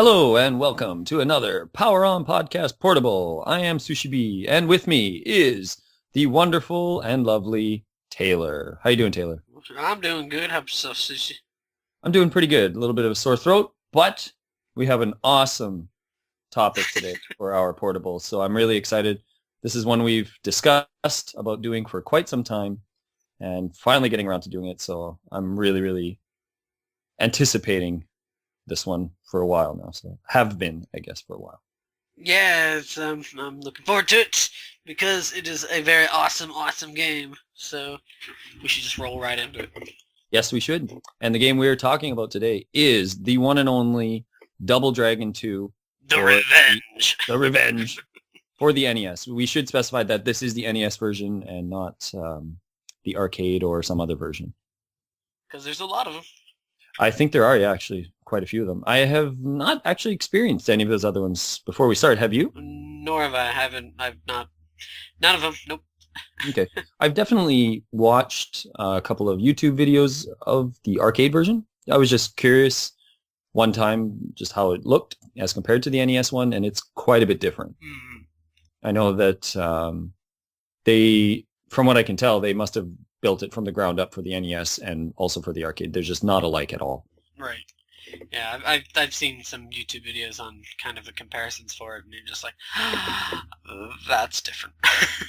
Hello and welcome to another Power On Podcast Portable. I am Sushi B, and with me is the wonderful and lovely Taylor. How you doing, Taylor? I'm doing good. How about yourself, Sushi? I'm doing pretty good. A little bit of a sore throat, but we have an awesome topic today for our portable, so I'm really excited. This is one we've discussed about doing for quite some time and finally getting around to doing it, so I'm really anticipating this one for a while now, so have been, I guess, for a while. Yeah, I'm looking forward to it because it is a very awesome game. So we should just roll right into it. Yes, we should. And the game we're talking about today is the one and only Double Dragon 2. The Revenge. The Revenge for the NES. We should specify that this is the NES version and not the arcade or some other version. Because there's a lot of them. I think there are, yeah, actually, quite a few of them. I have not actually experienced any of those other ones before we start. Have you? Nor have I. I've not. None of them. Nope. Okay. I've definitely watched a couple of YouTube videos of the arcade version. I was just curious one time just how it looked as compared to the NES one, and it's quite a bit different. Mm. I know that they, from what I can tell, they must have built it from the ground up for the NES and also for the arcade. They're just not alike at all. Right. Yeah, I've seen some YouTube videos on kind of the comparisons for it, and you're just like, that's different.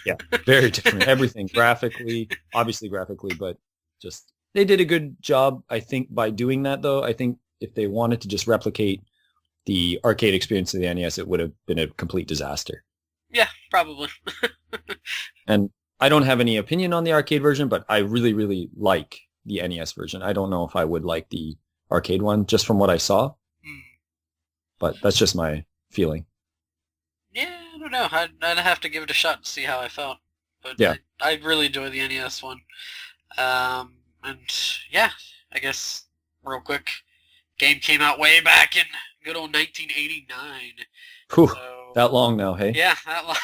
Yeah, very different. Everything graphically, obviously graphically, but just they did a good job, I think, by doing that, though. I think if they wanted to just replicate the arcade experience of the NES, it would have been a complete disaster. Yeah, probably. And I don't have any opinion on the arcade version, but I really like the NES version. I don't know if I would like the arcade one just from what I saw, but that's just my feeling. Yeah, I don't know. I'd have to give it a shot to see how I felt. But yeah, I really enjoy the NES one. And yeah, I guess real quick, game came out way back in good old 1989. Whew, so, that long now, hey? Yeah, that long.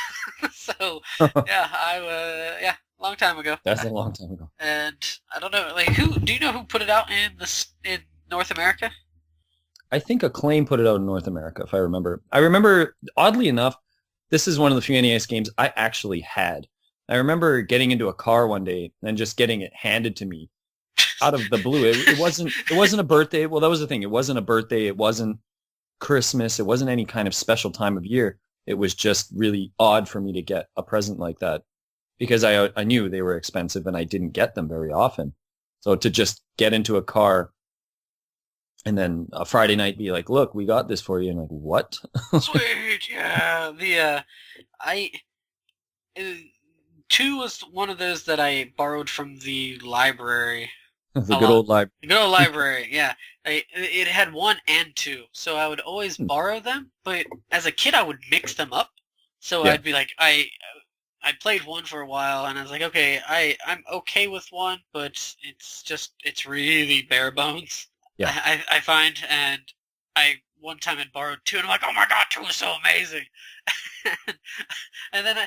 So yeah, long time ago. That's a long time ago. And I don't know, like, do you know who put it out in North America? I think Acclaim put it out in North America, if I remember. I remember, oddly enough, this is one of the few NES games I actually had. I remember getting into a car one day and just getting it handed to me out of the blue. It wasn't a birthday. Well, that was the thing. It wasn't a birthday. It wasn't Christmas. It wasn't any kind of special time of year. It was just really odd for me to get a present like that because I knew they were expensive and I didn't get them very often. So to just get into a car and then a Friday night be like, look, we got this for you. And like, what? Sweet, yeah. Two was one of those that I borrowed from the library. The good old library. The good old library, yeah. It had 1 and 2, so I would always borrow them, but as a kid I would mix them up. So yeah. I'd be like, I played 1 for a while, and I was like, okay, I'm okay with 1, but it's really bare bones. Yeah. I find, and I one time had borrowed 2, and I'm like, oh my god, 2 is so amazing. And then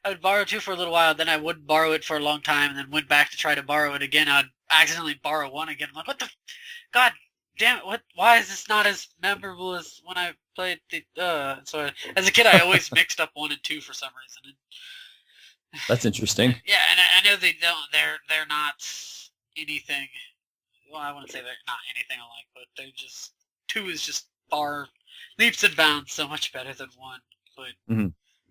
I would borrow 2 for a little while, then I wouldn't borrow it for a long time, and then went back to try to borrow it again. I'd accidentally borrow 1 again. I'm like, what the, god damn it, why is this not as memorable as when I played the, so as a kid I always mixed up 1 and 2 for some reason. That's interesting. Yeah, and I know they're not anything, well, I wouldn't say they're not anything alike, but they're just, 2 is just far, leaps and bounds so much better than 1, but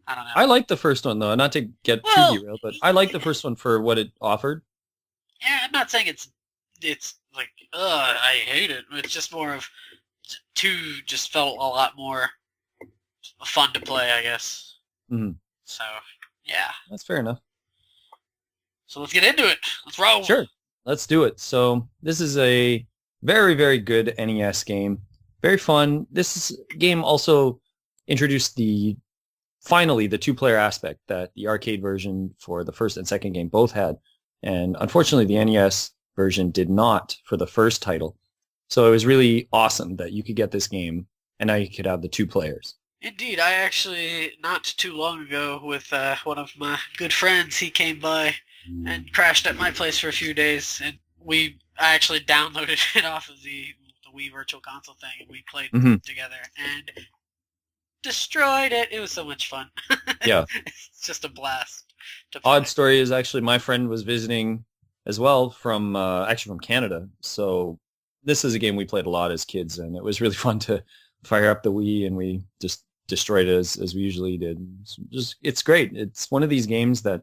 I don't know. I like the first one, though, not to get too derailed, but I like the first one for what it offered. Yeah, I'm not saying it's like, I hate it. It's just more of 2 just felt a lot more fun to play, I guess. Mm-hmm. So, yeah. That's fair enough. So let's get into it. Let's roll. Sure. Let's do it. So this is a very good NES game. Very fun. This game also introduced finally the 2-player aspect that the arcade version for the first and second game both had. And unfortunately, the NES version did not for the first title. So it was really awesome that you could get this game, and now you could have the 2 players. Indeed. I actually, not too long ago, with one of my good friends, he came by and crashed at my place for a few days, and I actually downloaded it off of the Wii Virtual Console thing, and we played Mhm. together and destroyed it. It was so much fun. Yeah. It's just a blast to play. Odd story is actually my friend was visiting as well from actually from Canada. So this is a game we played a lot as kids, and it was really fun to fire up the Wii, and we just destroyed it as we usually did. It's great. It's one of these games that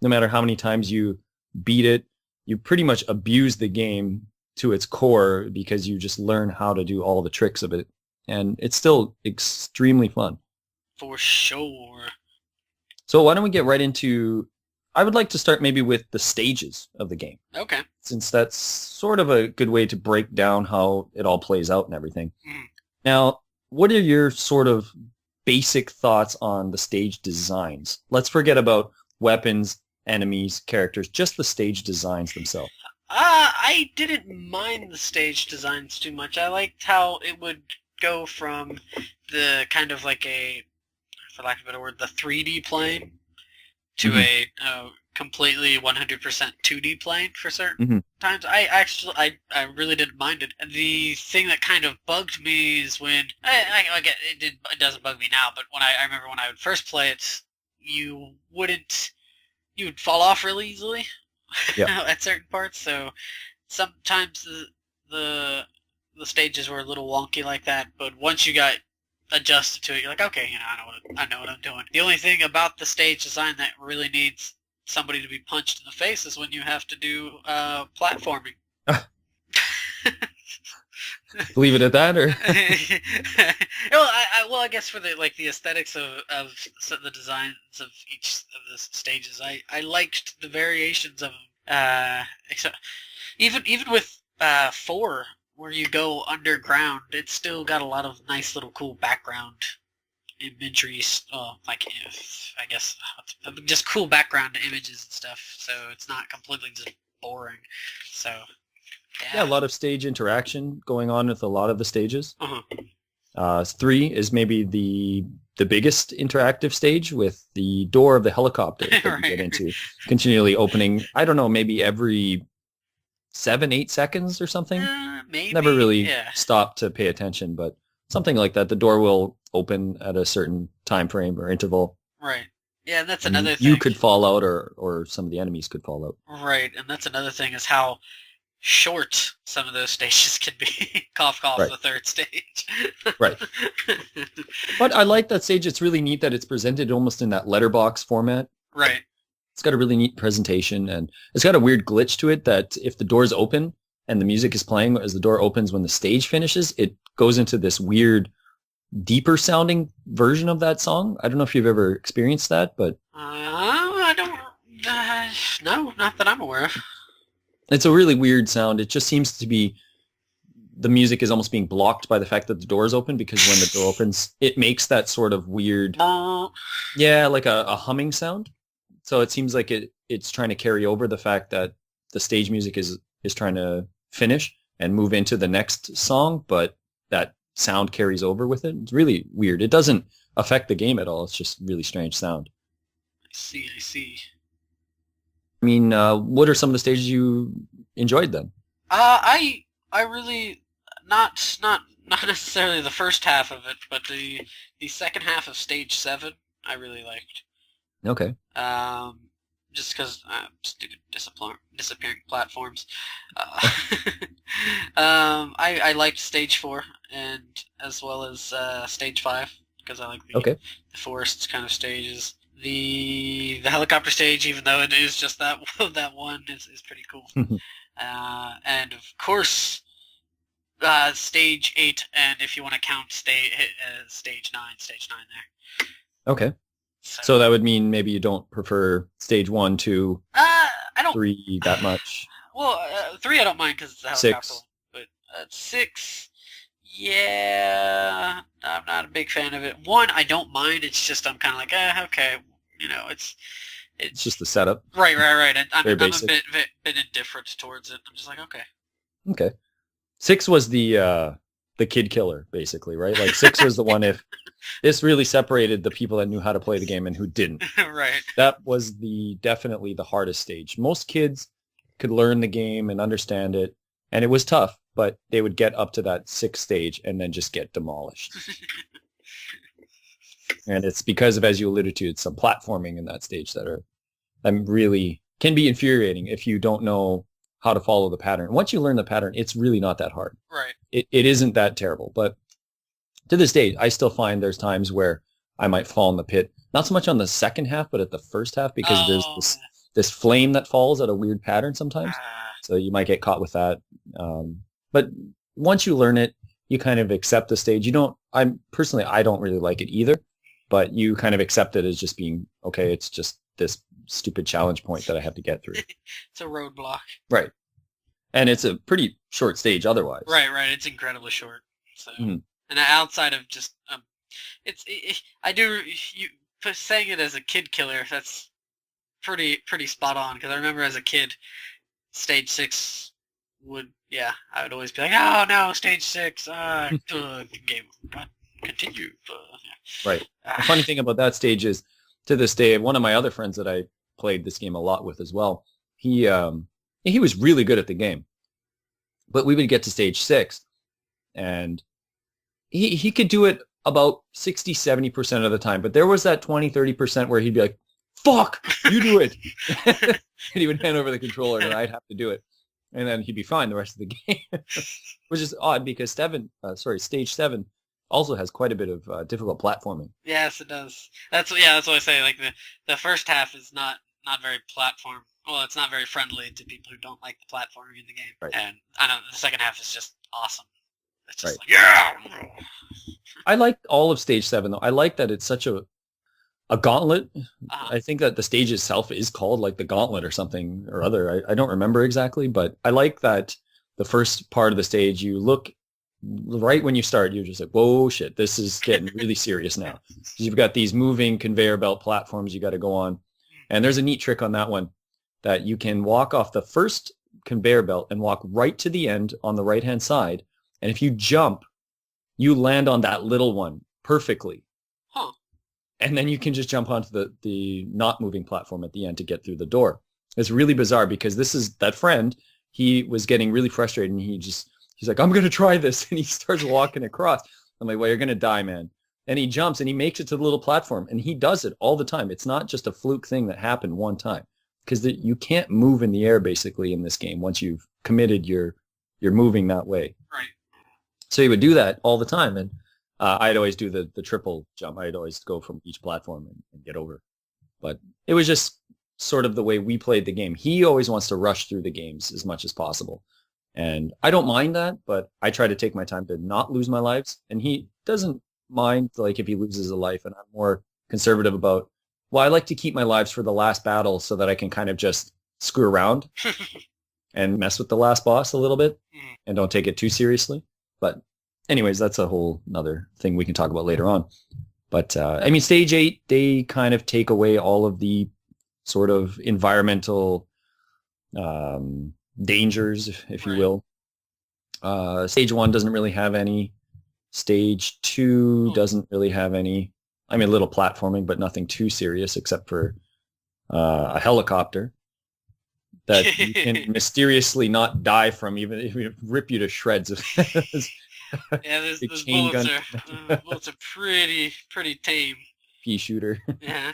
no matter how many times you beat it, you pretty much abuse the game to its core because you just learn how to do all the tricks of it. And it's still extremely fun. For sure. So why don't we get right into, I would like to start maybe with the stages of the game, Okay. since that's sort of a good way to break down how it all plays out and everything. Mhm. Now, what are your sort of basic thoughts on the stage designs? Let's forget about weapons, enemies, characters, just the stage designs themselves. I didn't mind the stage designs too much. I liked how it would go from the kind of like a, for lack of a better word, the 3D plane to Mhm. a completely 100% 2D plane for certain Mhm. times. I really didn't mind it. And the thing that kind of bugged me is when I get it doesn't bug me now, but when I remember when I would first play it, you would fall off really easily Yeah. at certain parts. So sometimes the the stages were a little wonky like that, but once you got adjusted to it, you're like, okay, I know what I'm doing. The only thing about the stage design that really needs somebody to be punched in the face is when you have to do platforming. Leave it at that, or? I guess for the aesthetics of the designs of each of the stages, I liked the variations of them. Except even with 4, where you go underground, it's still got a lot of nice little cool background imagery. I guess just cool background images and stuff. So it's not completely just boring. So. Yeah, a lot of stage interaction going on with a lot of the stages. Uh-huh. 3 is maybe the biggest interactive stage with the door of the helicopter that you get into continually opening. I don't know, maybe every 7-8 seconds or something. Maybe. Never really Yeah. stopped to pay attention, but something like that. The door will open at a certain time frame or interval. Right. Yeah, and that's And another thing. you could fall out, or some of the enemies could fall out. Right, and that's another thing is how short some of those stages can be. Cough, cough, Right. the third stage. Right. But I like that stage. It's really neat that it's presented almost in that letterbox format. Right. It's got a really neat presentation, and it's got a weird glitch to it that if the door's open and the music is playing as the door opens when the stage finishes, it goes into this weird, deeper sounding version of that song. I don't know if you've ever experienced that, but I don't... no, not that I'm aware of. it's a really weird sound. It just seems to be the music is almost being blocked by the fact that the door is open, because when the door opens, it makes that sort of weird, yeah, like a humming sound. So it seems like it's trying to carry over the fact that the stage music is trying to finish and move into the next song, but that sound carries over with it. It's really weird. It doesn't affect the game at all. It's just really strange sound. I see. I mean, what are some of the stages you enjoyed then? I really not necessarily the first half of it, but the second half of stage 7 I really liked. Okay. Just because stupid disappearing platforms. I liked stage 4 and as well as stage 5 because I like the forest kind of stages. The helicopter stage, even though it is just that one, is pretty cool. And of course, stage 8, and if you want to count stage 9 there. Okay. So that would mean maybe you don't prefer stage 1, 2, I don't 3 that much. Well, 3 I don't mind because it's a helicopter 6. one, but 6, yeah, I'm not a big fan of it. 1 I don't mind. It's just I'm kind of like, okay, it's just the setup. Right. I'm a basic. bit indifferent towards it. I'm just like, okay. Okay. 6 was the kid killer, basically, right? Like 6 was the one if this really separated the people that knew how to play the game and who didn't. Right. That was definitely the hardest stage. Most kids could learn the game and understand it, And it was tough, but they would get up to that sixth stage and then just get demolished. And it's because of, as you alluded to, it's some platforming in that stage that are really can be infuriating if you don't know how to follow the pattern. Once you learn the pattern, it's really not that hard. Right. It isn't that terrible. But to this day, I still find there's times where I might fall in the pit, not so much on the second half, but at the first half, because there's this flame that falls at a weird pattern sometimes. So you might get caught with that. But once you learn it, you kind of accept the stage. I don't really like it either, but you kind of accept it as just being, okay, it's just this stupid challenge point that I have to get through. It's a roadblock. Right. And it's a pretty short stage otherwise. Right. It's incredibly short. So, and outside of just, saying it as a kid killer, that's pretty spot on, because I remember as a kid, stage 6 I would always be like, oh no, stage 6, game, continue. Right. The funny thing about that stage is, to this day, one of my other friends that I played this game a lot with as well, he was really good at the game, but we would get to stage 6, and he could do it about 60-70% of the time, but there was that 20-30% where he'd be like, fuck, you do it. And he would hand over the controller and I'd have to do it. And then he'd be fine the rest of the game, which is odd because stage 7 also has quite a bit of difficult platforming. Yes, it does. That's what I say. Like the first half is not very platform. Well, it's not very friendly to people who don't like the platforming in the game. Right. And I know the second half is just awesome. It's just right. like, yeah. I like all of stage 7 though. I like that it's such a gauntlet. I think that the stage itself is called like the gauntlet or something or other. I don't remember exactly, but I like that the first part of the stage, you look right when you start, you're just like, whoa, shit, this is getting really serious now. You've got these moving conveyor belt platforms you got to go on. And there's a neat trick on that one, that you can walk off the first conveyor belt and walk right to the end on the right-hand side. And if you jump, you land on that little one perfectly. Huh. And then you can just jump onto the not moving platform at the end to get through the door. It's really bizarre because this is that friend. He was getting really frustrated and he's like, I'm going to try this. And he starts walking across. I'm like, well, you're going to die, man. And he jumps and he makes it to the little platform, and he does it all the time. It's not just a fluke thing that happened one time, because you can't move in the air basically in this game. Once you've committed, you're moving that way. Right. So he would do that all the time. And I'd always do the triple jump. I'd always go from each platform and get over. But it was just sort of the way we played the game. He always wants to rush through the games as much as possible. And I don't mind that, but I try to take my time to not lose my lives. And he doesn't mind, like, if he loses a life. And I'm more conservative about, well, I like to keep my lives for the last battle so that I can kind of just screw around and mess with the last boss a little bit and don't take it too seriously. But anyways, that's a whole nother thing we can talk about later on. But I mean, stage 8, they kind of take away all of the sort of environmental dangers, if you will. Stage 1 doesn't really have any. Stage 2 doesn't really have any. I mean, a little platforming, but nothing too serious except for a helicopter that you can mysteriously not die from, even if it rip you to shreds. Yeah, those bullets are pretty tame. Pea shooter. Yeah.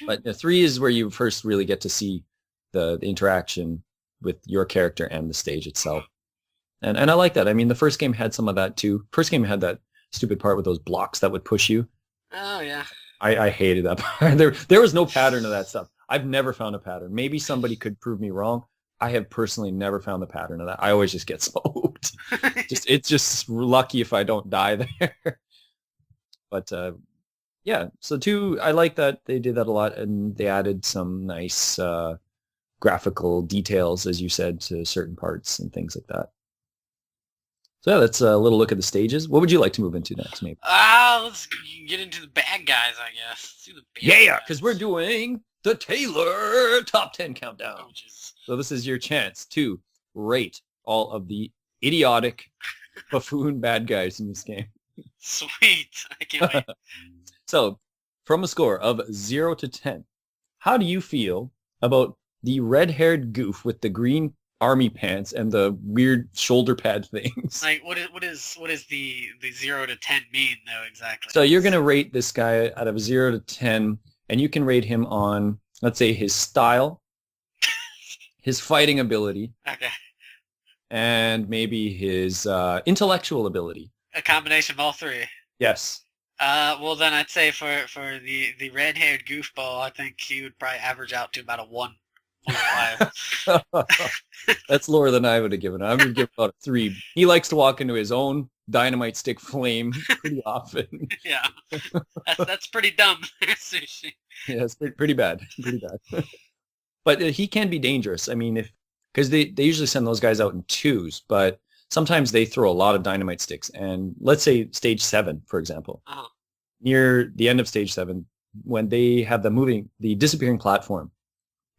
But 3 is where you first really get to see the interaction with your character and the stage itself. And I like that. I mean, the first game had some of that too. First game had that stupid part with those blocks that would push you. Oh, yeah. I hated that part. There was no pattern to that stuff. I've never found a pattern. Maybe somebody could prove me wrong. I have personally never found the pattern of that. I always just get smoked. It's just lucky if I don't die there. But yeah, so 2, I like that they did that a lot, and they added some nice graphical details, as you said, to certain parts and things like that. So yeah, that's a little look at the stages. What would you like to move into next, maybe? Let's get into the bad guys, I guess. Let's do the bad guys. Because we're doing the Taylor Top 10 Countdown. Oh, so this is your chance to rate all of the idiotic buffoon bad guys in this game. Sweet. I can't wait. So, from a score of 0 to 10, how do you feel about the red-haired goof with the green army pants and the weird shoulder pad things. Like, what is the 0 to 10 mean though exactly? So you're going to rate this guy out of 0 to 10, and you can rate him on, let's say, his style, his fighting ability, Okay. and maybe his intellectual ability. A combination of all three. Yes. Well then I'd say for the red-haired goofball, I think he would probably average out to about a 1.5. That's lower than I would have given. I would give about a 3. He likes to walk into his own dynamite stick flame pretty often. Yeah, that's pretty dumb, Sushi. Yeah, it's pretty bad. Pretty bad. But he can be dangerous. I mean, because they usually send those guys out in 2s, but sometimes they throw a lot of dynamite sticks. And let's say stage 7, for example. Uh-huh. Near the end of stage 7, when they have the disappearing platform,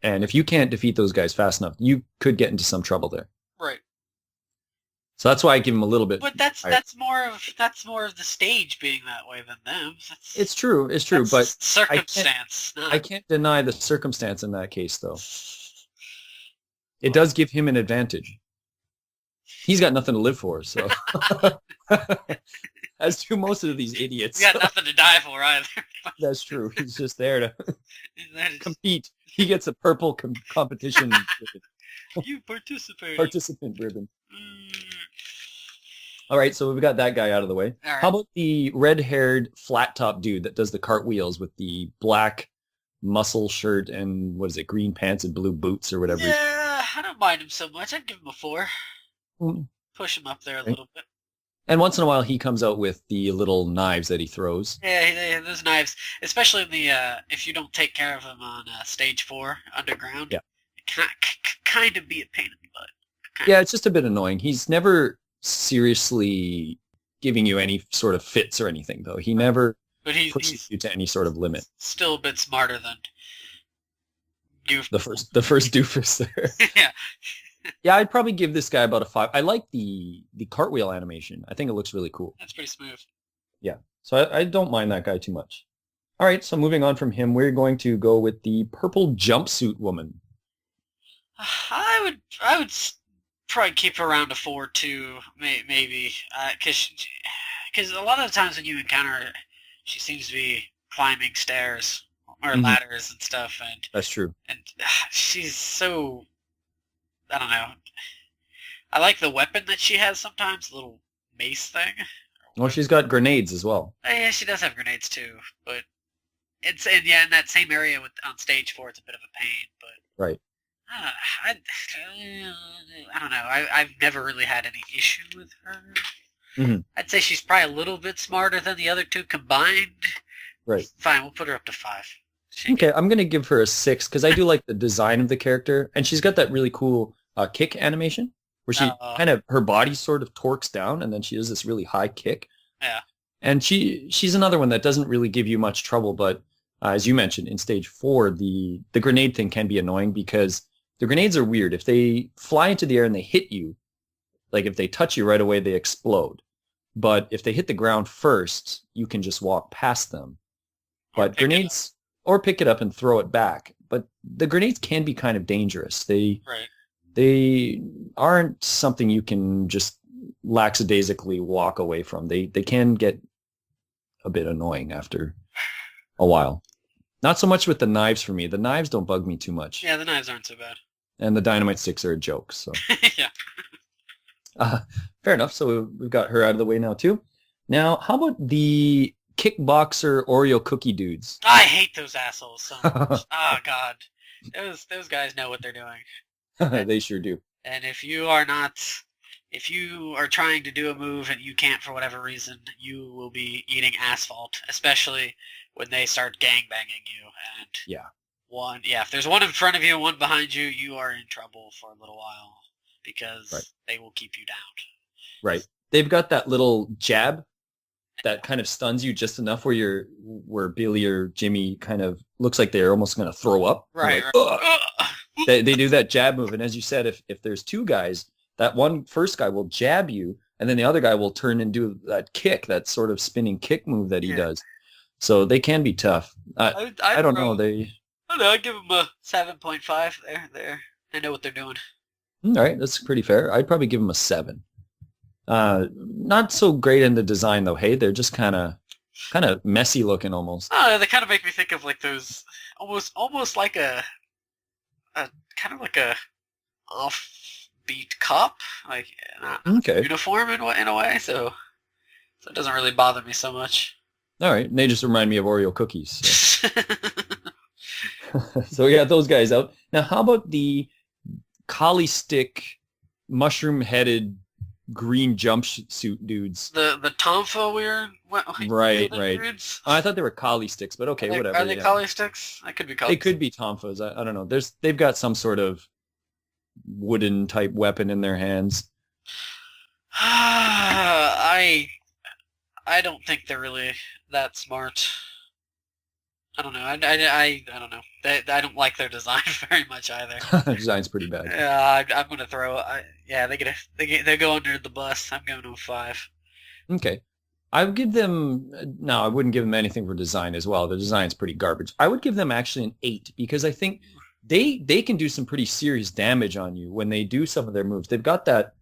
and if you can't defeat those guys fast enough, you could get into some trouble there. Right. So that's why I give them a little bit. But that's more of the stage being that way than them. It's true, that's but circumstance. I can't deny the circumstance in that case, though. It does give him an advantage. He's got nothing to live for, so as do most of these idiots. He's got nothing to die for either. That's true. He's just there to compete. He gets a purple competition You participate. Participant ribbon. All right, so we've got that guy out of the way. All right. How about the red-haired, flat-top dude that does the cartwheels with the black muscle shirt and, what is it, green pants and blue boots or whatever? Yeah, I don't mind him so much. I'd give him a 4. Mm. Push him up there a little bit. And once in a while, he comes out with the little knives that he throws. Yeah, those knives, especially in the if you don't take care of them on stage 4 underground. Yeah. It kind of be a pain in the butt. Yeah, it's just a bit annoying. He's never seriously giving you any sort of fits or anything, though. He never pushes you to any sort of limit. Still a bit smarter than Goof. The first doofus there. Yeah. Yeah, I'd probably give this guy about a 5. I like the cartwheel animation. I think it looks really cool. That's pretty smooth. Yeah, so I don't mind that guy too much. All right, so moving on from him, we're going to go with the purple jumpsuit woman. I would probably keep her around a 4 too, maybe, because a lot of the times when you encounter her, she seems to be climbing stairs or ladders and stuff, and that's true. And she's so, I don't know. I like the weapon that she has sometimes, the little mace thing. Well, she's got grenades as well. Yeah, she does have grenades too, but in that same area on stage 4, it's a bit of a pain, but. Right. I don't know. I've never really had any issue with her. Mm-hmm. I'd say she's probably a little bit smarter than the other two combined. Right. Fine, we'll put her up to 5. Okay, I'm going to give her a 6 because I do like the design of the character, and she's got that really cool kick animation where she her body sort of torques down, and then she does this really high kick. Yeah. And she's another one that doesn't really give you much trouble, but as you mentioned, in stage 4, the grenade thing can be annoying because the grenades are weird. If they fly into the air and they hit you, like if they touch you right away, they explode. But if they hit the ground first, you can just walk past them. But grenades, or pick it up and throw it back. But the grenades can be kind of dangerous. They aren't something you can just lackadaisically walk away from. They can get a bit annoying after a while. Not so much with the knives for me. The knives don't bug me too much. Yeah, the knives aren't so bad. And the dynamite sticks are a joke. So yeah. Fair enough. So we've got her out of the way now too. Now, how about the kickboxer Oreo cookie dudes? I hate those assholes so much. Oh God, those guys know what they're doing. They sure do. And if you are trying to do a move and you can't for whatever reason, you will be eating asphalt, especially when they start gangbanging you. And if there's one in front of you and one behind you, you are in trouble for a little while because they will keep you down. Right. They've got that little jab that kind of stuns you just enough where Billy or Jimmy kind of looks like they're almost going to throw up. Right. Like, they do that jab move. And as you said, if there's 2 guys, that first guy will jab you, and then the other guy will turn and do that kick, that sort of spinning kick move that he does. So they can be tough. I don't know. I don't know. I'd give them a 7.5 there. They know what they're doing. All right, that's pretty fair. I'd probably give them a 7. Not so great in the design though. Hey, they're just kind of messy looking almost. Oh, they kind of make me think of like those almost like a kind of like a offbeat cop, like not Okay. uniform in a way. So it doesn't really bother me so much. All right. And they just remind me of Oreo cookies. So, so we got those guys out. Now, how about the collie stick, mushroom-headed, green jumpsuit dudes? The Tomfa weird, Right, weird right. dudes. I thought they were collie sticks, but okay, whatever. Are they Yeah. collie sticks? I could be collie. They could be Tomfas. I don't know. They've got some sort of wooden type weapon in their hands. I don't think they're really that smart. I don't know. I don't know. I don't like their design very much either. Design's pretty bad. Yeah, I'm gonna throw. Yeah, they go under the bus. I'm going to a 5. Okay. I would give them, no, I wouldn't give them anything for design as well. The design's pretty garbage. I would give them actually an 8 because I think they can do some pretty serious damage on you when they do some of their moves. They've got that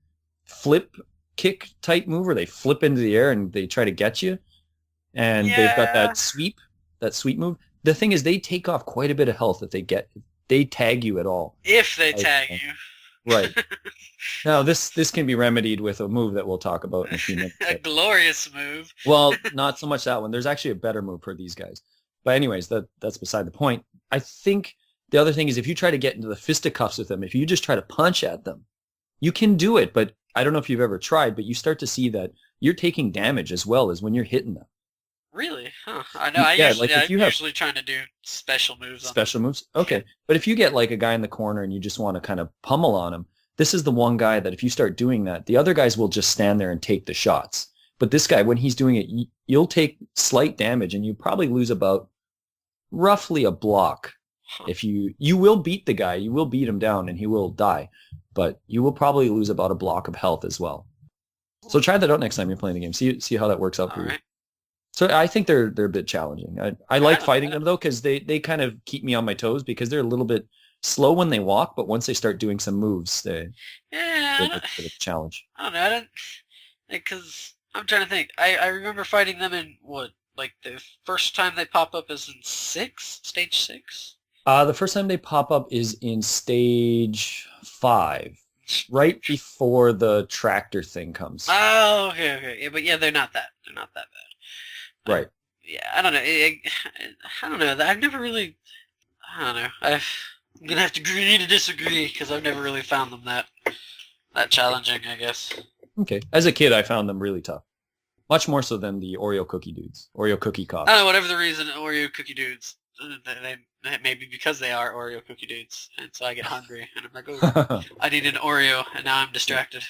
flip kick type move where they flip into the air and they try to get you. And they've got Yeah. that sweep move. The thing is they take off quite a bit of health if they tag you at all. If they tag you. Right. Now this can be remedied with a move that we'll talk about in a few minutes. A glorious move. Well, not so much that one. There's actually a better move for these guys. But anyways, that's beside the point. I think the other thing is if you try to get into the fisticuffs with them, if you just try to punch at them, you can do it. But I don't know if you've ever tried, but you start to see that you're taking damage as well as when you're hitting them. Really? Huh. I know. I'm usually trying to do special moves. Special moves? Okay. But if you get like a guy in the corner and you just want to kind of pummel on him, this is the one guy that if you start doing that, the other guys will just stand there and take the shots. But this guy, when he's doing it, you'll take slight damage and you probably lose about roughly a block. Huh. If you will beat the guy, you will beat him down and he will die, but you will probably lose about a block of health as well. So try that out next time you're playing the game. See how that works out for you. Right. So I think they're a bit challenging. I like fighting them though because they kind of keep me on my toes because they're a little bit slow when they walk, but once they start doing some moves, they're a bit of a challenge. I don't know. I don't because I'm trying to think. I remember fighting them in what, like the first time they pop up is in stage 6. The first time they pop up is in stage 5, right before the tractor thing comes. Oh, okay. Yeah, but yeah, they're not that bad. Right. Yeah, I don't know. I don't know. I've never really. I don't know. I'm gonna have to agree to disagree because I've never really found them that challenging, I guess. Okay. As a kid, I found them really tough. Much more so than the Oreo cookie dudes. Oreo cookie cops. I don't know. Whatever the reason, Oreo cookie dudes. They maybe because they are Oreo cookie dudes, and so I get hungry, and I'm like, oh, I need an Oreo, and now I'm distracted.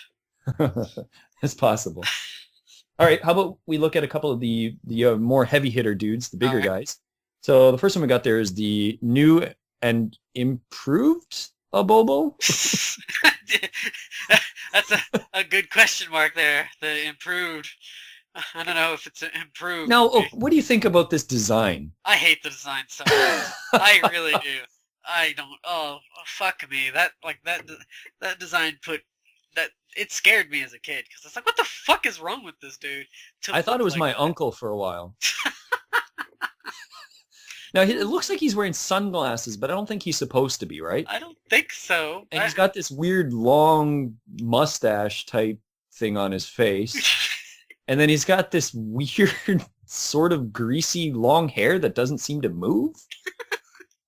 It's possible. All right, how about we look at a couple of the more heavy hitter dudes, the bigger guys. So the first one we got there is the new and improved Abobo. That's a good question mark there. The improved. I don't know if it's improved. Now, what do you think about this design? I hate the design so much. I really do. I don't. Oh, fuck me. That design it scared me as a kid because it's like, what the fuck is wrong with this dude? I thought it was my uncle for a while. Now, it looks like he's wearing sunglasses, but I don't think he's supposed to be, right? I don't think so. And he's got this weird long mustache type thing on his face. And then he's got this weird sort of greasy long hair that doesn't seem to move.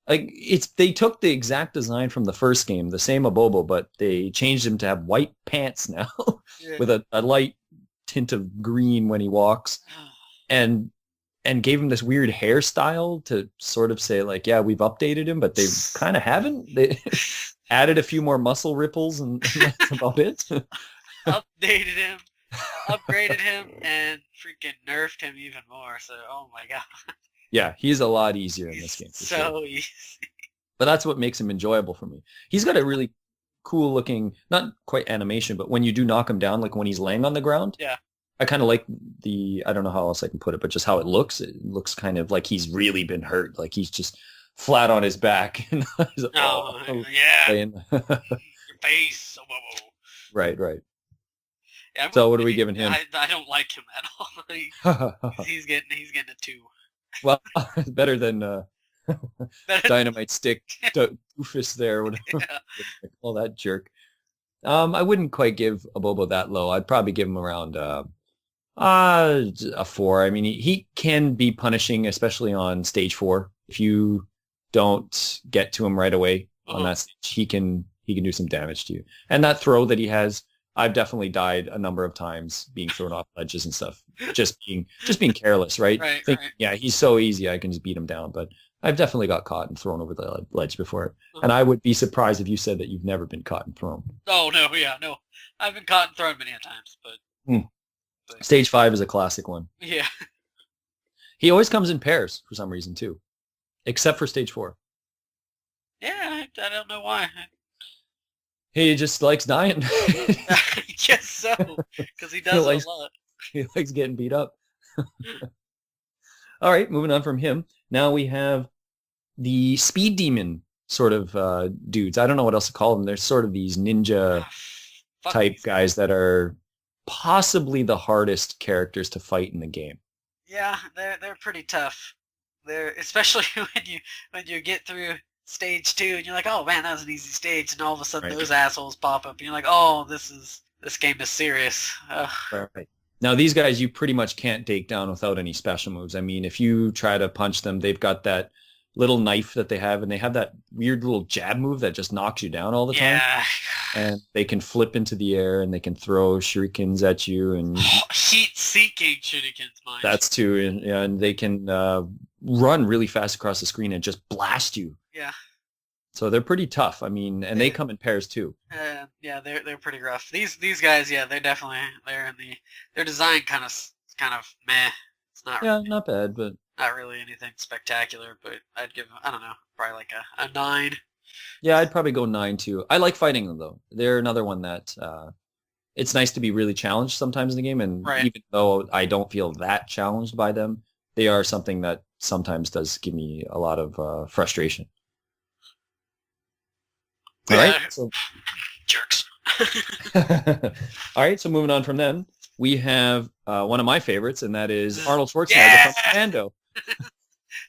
Like they took the exact design from the first game, the same Abobo, but they changed him to have white pants now with a light tint of green when he walks, and gave him this weird hairstyle to sort of say like, yeah, we've updated him, but they kind of haven't. They added a few more muscle ripples and that's about it. Updated him, upgraded him, and freaking nerfed him even more. So, oh my god. Yeah, he's a lot easier in this game. So easy. But that's what makes him enjoyable for me. He's got a really cool looking, not quite animation, but when you do knock him down, like when he's laying on the ground. Yeah. I kind of like I don't know how else I can put it, but just how it looks. It looks kind of like he's really been hurt. Like he's just flat on his back. And yeah. Your your face. Oh, whoa, whoa. Right, right. Yeah, So what are we giving him? I don't like him at all. He's getting a 2. Well, better than Better Dynamite Stick Doofus there, whatever yeah. they call that jerk. I wouldn't quite give a Bobo that low. I'd probably give him around a 4. I mean, he can be punishing, especially on stage 4. If you don't get to him right away on that stage, he can do some damage to you. And that throw that he has, I've definitely died a number of times being thrown off ledges and stuff. Just being careless, right? Right, Yeah, he's so easy, I can just beat him down. But I've definitely got caught and thrown over the ledge before. And I would be surprised if you said that you've never been caught and thrown. Oh, no, yeah, no. I've been caught and thrown many a times, but... Stage 5 is a classic one. Yeah. He always comes in pairs for some reason, too. Except for stage 4. Yeah, I don't know why. He just likes dying. I guess so, because he does it a lot. He likes getting beat up. All right, moving on from him. Now we have the speed demon sort of dudes. I don't know what else to call them. They're sort of these ninja type guys that are possibly the hardest characters to fight in the game. Yeah, they're pretty tough. They're especially when you get through stage 2 and you're like, oh man, that was an easy stage, and all of a sudden those assholes pop up and you're like, oh, this game is serious. Right. Now these guys you pretty much can't take down without any special moves. I mean, if you try to punch them, they've got that little knife that they have, and they have that weird little jab move that just knocks you down all the time. Yeah. And they can flip into the air, and they can throw shurikens at you, and heat-seeking shurikens, mind. That's too, and they can run really fast across the screen and just blast you. Yeah. So they're pretty tough. I mean, and they come in pairs too. Yeah, they're pretty rough. These guys, yeah, they're definitely their design kind of meh. It's not not bad, but not really anything spectacular. But I'd give, I don't know, probably like a 9. Yeah, I'd probably go 9 too. I like fighting them though. They're another one that it's nice to be really challenged sometimes in the game, and even though I don't feel that challenged by them, they are something that sometimes does give me a lot of frustration. All right, so jerks. All right, so moving on from them, we have one of my favorites, and that is Arnold Schwarzenegger from Commando.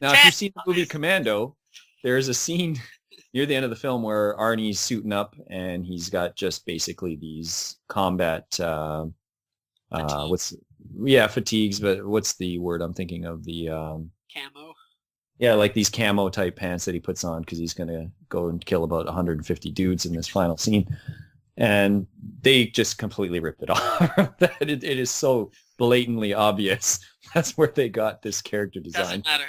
Now, if you've seen the movie Commando, there's a scene near the end of the film where Arnie's suiting up, and he's got just basically these combat fatigues, but what's the word I'm thinking of? The camo. Yeah, like these camo type pants that he puts on because he's going to go and kill about 150 dudes in this final scene. And they just completely ripped it off. It is so blatantly obvious. That's where they got this character design. Doesn't matter.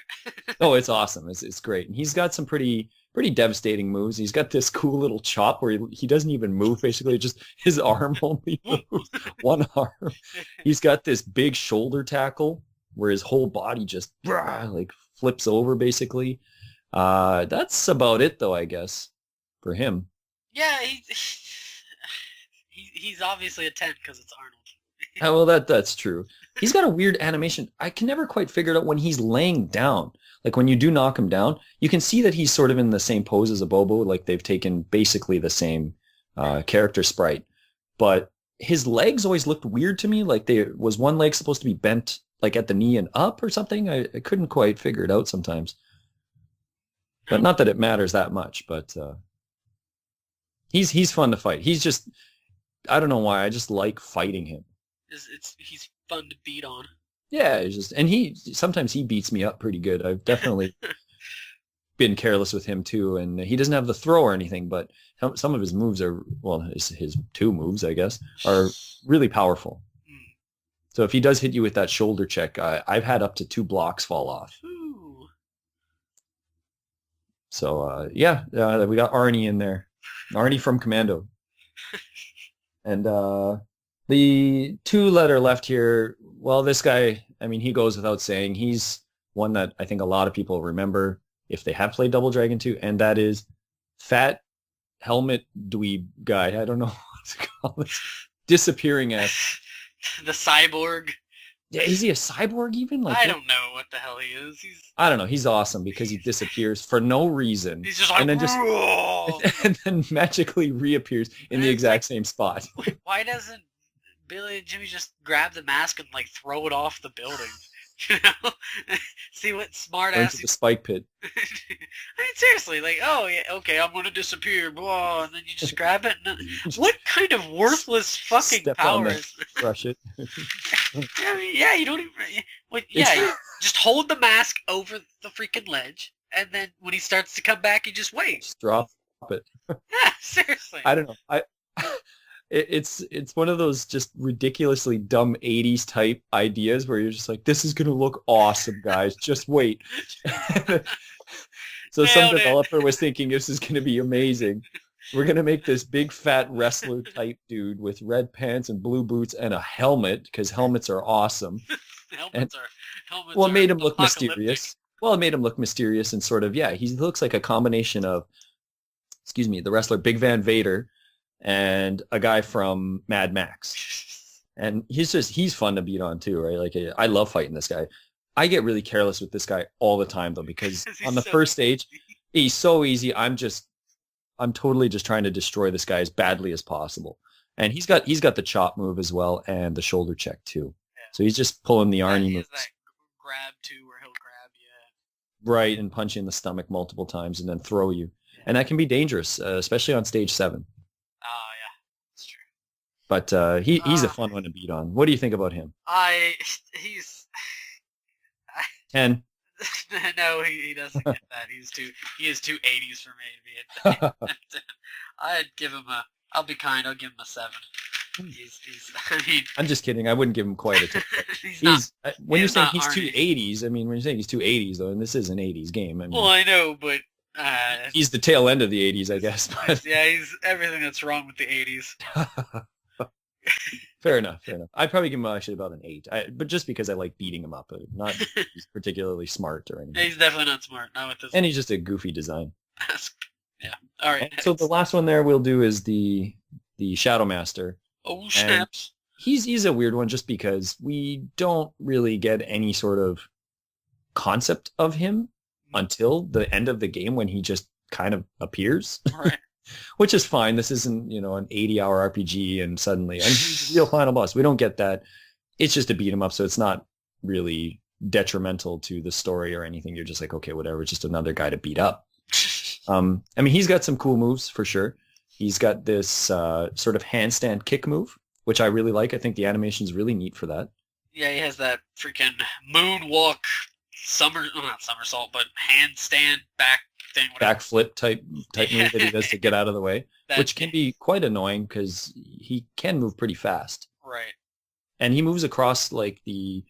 Oh, it's awesome. It's great. And he's got some pretty devastating moves. He's got this cool little chop where he doesn't even move, basically. Just his arm only moves. One arm. He's got this big shoulder tackle where his whole body just like flips over, basically. That's about it, though, I guess, for him. Yeah, he's obviously a 10 because it's Arnold. Well, that's true. He's got a weird animation. I can never quite figure it out when he's laying down. Like when you do knock him down, you can see that he's sort of in the same pose as a Bobo. Like they've taken basically the same character sprite. But his legs always looked weird to me. Like was one leg supposed to be bent like at the knee and up or something? I couldn't quite figure it out sometimes. But not that it matters that much, but he's fun to fight. He's just, I don't know why, I just like fighting him. He's fun to beat on. Yeah, it's just, and sometimes he beats me up pretty good. I've definitely been careless with him too, and he doesn't have the throw or anything, but some of his moves are, well, his 2 moves, I guess, are really powerful. So if he does hit you with that shoulder check, I've had up to 2 blocks fall off. Ooh. So we got Arnie in there, Arnie from Commando, and the 2 that are left here. Well, this guy, I mean, he goes without saying. He's one that I think a lot of people remember if they have played Double Dragon 2, and that is Fat Helmet Dweeb guy. I don't know what to call this. Disappearing ass. The cyborg. Yeah, is he a cyborg even? Like, I what? don't know what the hell he is. I don't know. He's awesome because he disappears for no reason He's just and like, then just "Whoa!" and then magically reappears in And the it's like, exact same spot. why doesn't Billy and Jimmy just grab the mask and like throw it off the building? You know, see what smart Or ass. into the spike pit. I mean, seriously, like, oh yeah, okay, I'm gonna disappear, blah, and then you just grab it. And what kind of worthless fucking Step on that, powers? crush it. I mean, yeah, you don't even. Well, It's yeah, you just hold the mask over the freaking ledge, and then when he starts to come back, you just wait. just drop it. Yeah, seriously. I don't know. It's one of those just ridiculously dumb 80s type ideas where you're just like, this is gonna look awesome, guys. Just wait. So some Nailed it. developer was thinking this is gonna be amazing. We're gonna make this big fat wrestler type dude with red pants and blue boots and a helmet because helmets are awesome. And Helmets well, it are made him look apocalyptic. mysterious. Well, it made him look mysterious and sort of, yeah, he looks like a combination of, excuse me, the wrestler Big Van Vader and a guy from Mad Max. And he's fun to beat on too, right? Like, I love fighting this guy. I get really careless with this guy all the time though, because 'Cause he's on the so first stage, easy. he's so easy. I'm totally just trying to destroy this guy as badly as possible. And he's got the chop move as well and the shoulder check too. Yeah. So he's just pulling the Yeah, Arnie he has moves. that grab too, where he'll grab you. Right, and punch you in the stomach multiple times and then throw you. Yeah. And that can be dangerous, especially on stage 7. Oh yeah, that's true. But he's a fun one to beat on. What do you think about him? He's 10. no, he doesn't get that. He is too 80s for me to be I'd give him I'll be kind, I'll give him a 7. He's I mean, I'm just kidding. I wouldn't give him quite a 10. When you're saying he's too 80s, I mean, when you're saying he's too 80s though, and this is an 80s game. I mean, well, I know, but he's the tail end of the 80s, I guess. But yeah, he's everything that's wrong with the 80s. fair enough. I'd probably give him actually about an 8. But just because I like beating him up, not he's particularly smart or anything. He's definitely not smart. Not with this. And he's just a goofy design. Yeah. All right. And so the last one there we'll do is the Shadow Master. Oh snaps! He's a weird one just because we don't really get any sort of concept of him until the end of the game when he just kind of appears. Right. Which is fine. This isn't, an 80-hour RPG and suddenly, and he's the real final boss. We don't get that. It's just a beat 'em up, so it's not really detrimental to the story or anything. You're just like, okay, whatever, just another guy to beat up. I mean, he's got some cool moves for sure. He's got this sort of handstand kick move, which I really like. I think the animation's really neat for that. Yeah, he has that freaking moonwalk, not somersault, but handstand back thing. Backflip type move that he does to get out of the way, which can be quite annoying because he can move pretty fast. Right. And he moves across like the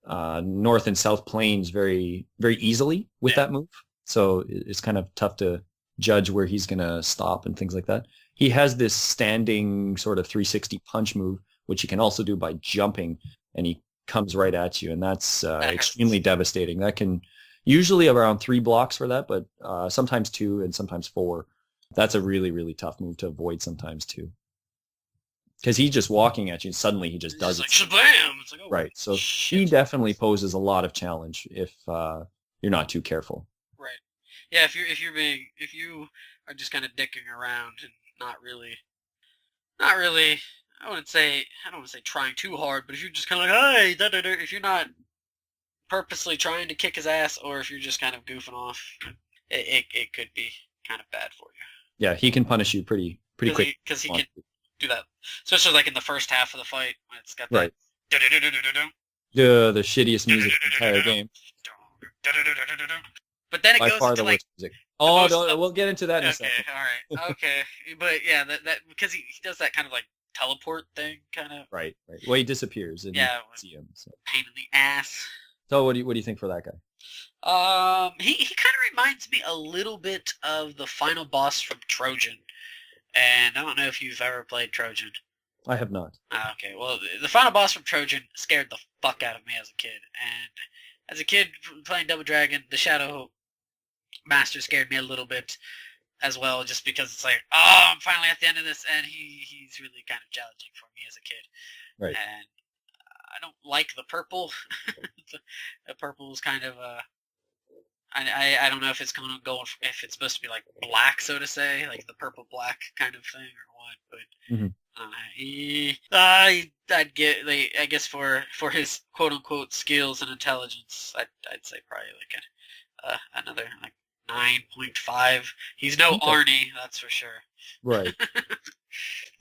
north and south plains very, very easily with that move. So it's kind of tough to judge where he's going to stop and things like that. He has this standing sort of 360 punch move, which he can also do by jumping, and he comes right at you, and that's extremely devastating. That can usually around 3 blocks for that, but sometimes 2 and sometimes 4. That's a really, really tough move to avoid sometimes too. Because he's just walking at you, and suddenly he just does it. Like shabam! It's like, oh, right. So shit. he definitely poses a lot of challenge if you're not too careful. Right. Yeah. If you are just kind of dicking around and not really. I don't want to say trying too hard, but if you're just kind of like, hey, if you're not purposely trying to kick his ass, or if you're just kind of goofing off, it could be kind of bad for you. Yeah, he can punish you pretty quick. Because he can do that, especially like in the first half of the fight when it's got that. Right. The shittiest music in the entire game. But then it By goes far into the like worst music. Oh, no, we'll get into that in a second. Okay, all right, okay, but yeah, that because he does that kind of like teleport thing, kind of. Right. Well, he disappears, and you see him. So. Pain in the ass. So what do you think for that guy? He kind of reminds me a little bit of the final boss from Trojan, and I don't know if you've ever played Trojan. I have not. Okay, well, the final boss from Trojan scared the fuck out of me as a kid, and as a kid playing Double Dragon, the Shadow Master scared me a little bit as well, just because it's like, oh, I'm finally at the end of this, and he's really kind of challenging for me as a kid. Right. And I don't like the purple. The purple is kind of I don't know if it's gonna go if it's supposed to be like black, so to say, like the purple black kind of thing or what. But Hmm. I'd get like I guess for his quote unquote skills and intelligence, I'd say probably like another like 9.5. He's no Okay. Arnie, that's for sure. Right.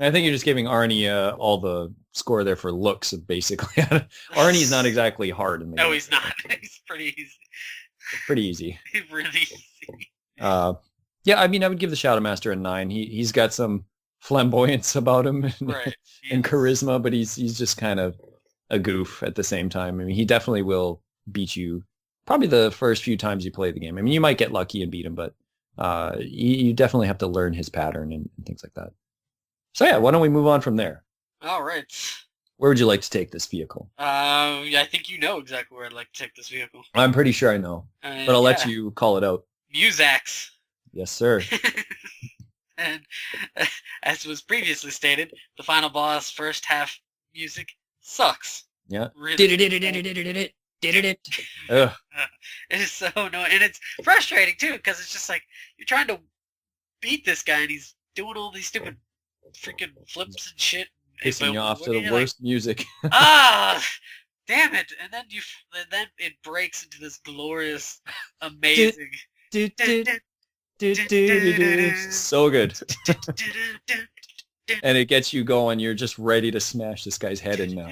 I think you're just giving Arnie all the score there for looks, basically. Arnie's not exactly hard in the No, game. he's not. He's pretty easy. Pretty easy. He's really easy. Uh, yeah, I mean, I would give the Shadow Master a 9. He's got some flamboyance about him Right. and charisma, but he's just kind of a goof at the same time. I mean, he definitely will beat you probably the first few times you play the game. I mean, you might get lucky and beat him, but you definitely have to learn his pattern and things like that. So yeah, why don't we move on from there? All right. Where would you like to take this vehicle? I think you know exactly where I'd like to take this vehicle. I'm pretty sure I know, but I'll let Yeah. you call it out. Muzaks. Yes, sir. And as was previously stated, the final boss first half music sucks. Yeah. Really. Ugh. It is so annoying, and it's frustrating too, because it's just like you're trying to beat this guy, and he's doing all these stupid freaking flips and shit. Pissing you off to the Like, worst music. damn it! And then it breaks into this glorious, amazing. So good. And it gets you going. You're just ready to smash this guy's head in now.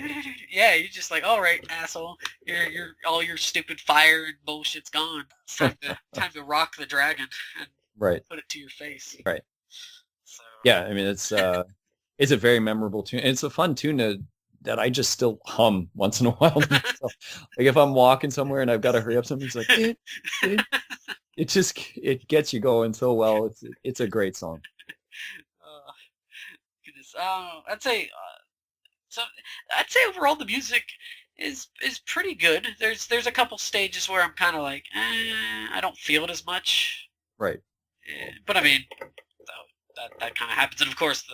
Yeah, you're just like, all right, asshole. You're all your stupid fire and bullshit's gone. It's time to rock the dragon and Right. put it to your face. Right. So Yeah, I mean it's a very memorable tune. It's a fun tune that I just still hum once in a while. So, like if I'm walking somewhere and I've got to hurry up, something's like it gets you going so well. It's a great song. goodness. I'd say overall the music is pretty good. There's a couple stages where I'm kind of like, I don't feel it as much. Right. But I mean, that kind of happens, and of course